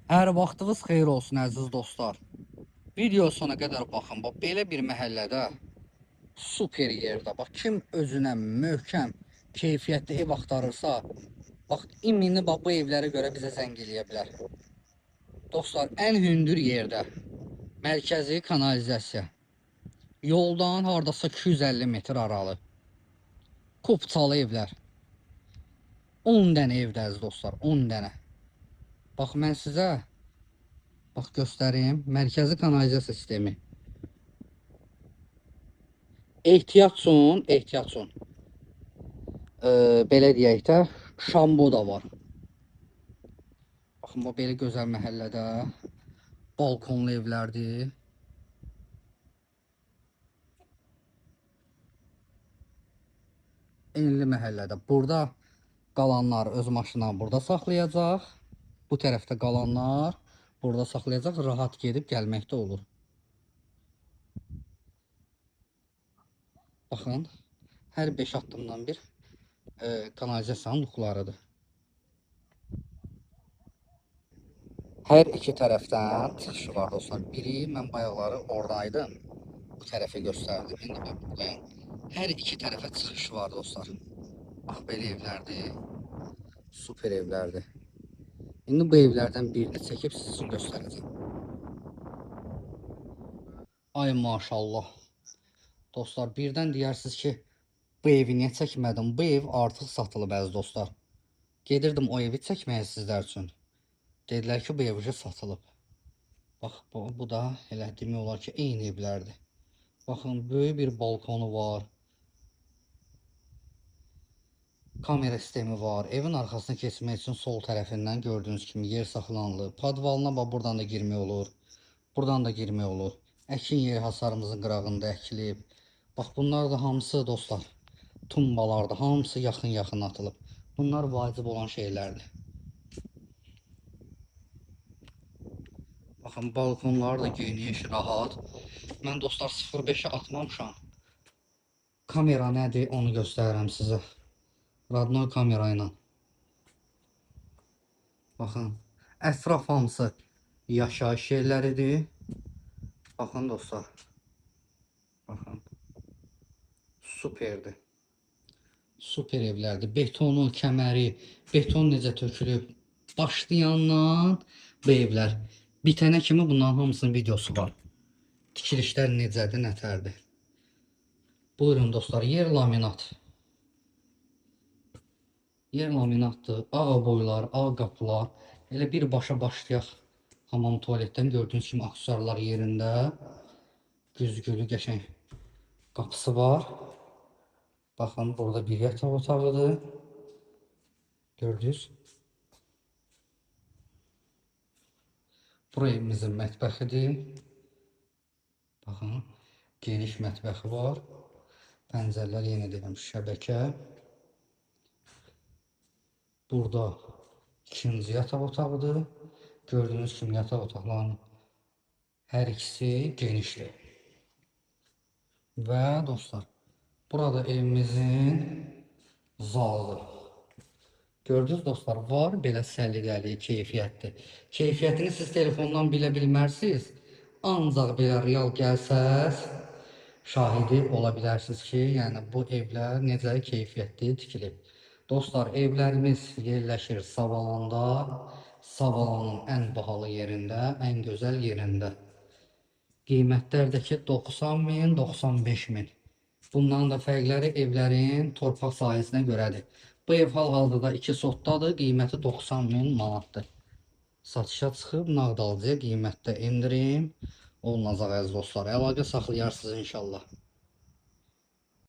Hər vaxtınız xeyir olsun əziz dostlar. Video sona qədər baxın. Bax belə bir məhəllədə super yerdə. Bax kim özünə möhkəm, keyfiyyətli ev axtarırsa, bax imini bax bu evlərə görə bizə zəng eləyə bilər. Dostlar, ən hündür yerdə mərkəzi kanalizasiya. Yoldan hardasa 250 metr aralı. Kupçalı evlər. 10 dənə evdə əziz dostlar, 10 dənə. Bax mən sizə bax göstəreyim. Mərkəzi kanalizasiya sistemi. Ehtiyat üçün, ehtiyat üçün. Belə deyək də, şambo da var. Baxın, bu belə gözəl məhəllədə balkonlu evlərdir. Enli məhəllədə. Burada qalanlar öz maşınlarını burada saxlayacaq. Bu tərəfdə qalanlar burada saxlayacaq, rahat gedib gəlməkdə olur. Baxın, hər 5 addımdan bir kanalizasiyanın luxlarıdır. Hər iki tərəfdən çıxışı var dostlar. Biri mən bayaqları oradaydım. Bu tərəfi göstərdim. İndi mən buradayım. Hər iki tərəfə çıxış var dostlar. Bax belə evlərdir. Super evlərdir. İndi bu evlərdən birini çəkib sizin üçün göstərəcəm. Ay maşallah. Dostlar, birdən deyirsiniz ki, bu evi niyə çəkmədim? Bu ev artıq satılıb əziz dostlar. Gedirdim o evi çəkməyə sizlər üçün. Dedilər ki, bu ev satılıb. Bax, bu da elə demək olar ki, eyni evlərdir. Baxın, böyük bir balkonu var. Kamera sistemi var. Evin arxasına keçmək üçün sol tərəfindən gördüyünüz kimi yer saxlanılıb. Podvalına bax, buradan da girmək olur. Buradan da girmək olur. Əkin yeri hasarımızın qırağında əkilib. Bax, bunlar da hamısı dostlar, tumbalardır. Hamısı yaxın atılıb. Bunlar vacib olan şeylərdir. Baxın, balkonlar da geniş, rahat. Mən dostlar 0.5'e atmamışam. Kamera nədir onu göstərirəm sizə. Radnoy kamera ilə. Baxın, ətraf hamısı yaşayış yerləridir. Baxın dostlar. Baxın. Superdir. Super evlərdir. Betonu, kəməri, beton necə tökülüb. Başlayandan bu evlər bitənə kimi bunların hamısının videosu var. Tikilişlər necədir, nətərdir. Buyurun dostlar, yer laminat. Yer laminatdır. Ağ boylar, ağ qapılar. Elə birbaşa başlayaq. Hamam tualetdən gördüyünüz kimi aksesuarlar yerində. Güzgülü qəşəng qapısı var. Baxın, burada bir yataq otağıdır. Gördünüz. Bura evimizin mətbəxidir. Baxın, geniş mətbəxi var. Pəncərələr yenə deyirəm şəbəkə. Burada ikinci yataq otağıdır. Gördüyünüz kimi yataq otaqlarının hər ikisi genişdir. Və dostlar, burada evimizin zalıdır. Gördünüz dostlar, var belə səliqəli, keyfiyyətli. Keyfiyyətini siz telefondan bilə bilmərsiniz. Ancaq belə real gəlsəz, şahidi ola bilərsiniz ki, yəni bu evlər necə keyfiyyətli tikilib. Dostlar, evlərimiz yerləşir Savalanda. Savalanın ən bahalı yerində, ən gözəl yerində. Qiymətlər də ki 90.000, 95.000. Bundan da fərqləri evlərin torpaq sahəsinə görədir. Bu ev hal-hazırda 2 sotdadır, qiyməti 90.000 manatdır. Satışa çıxıb nağd alıcıya qiymətdə endirim olunacaq əziz dostlar. Əlaqə saxlayarsınız inşallah.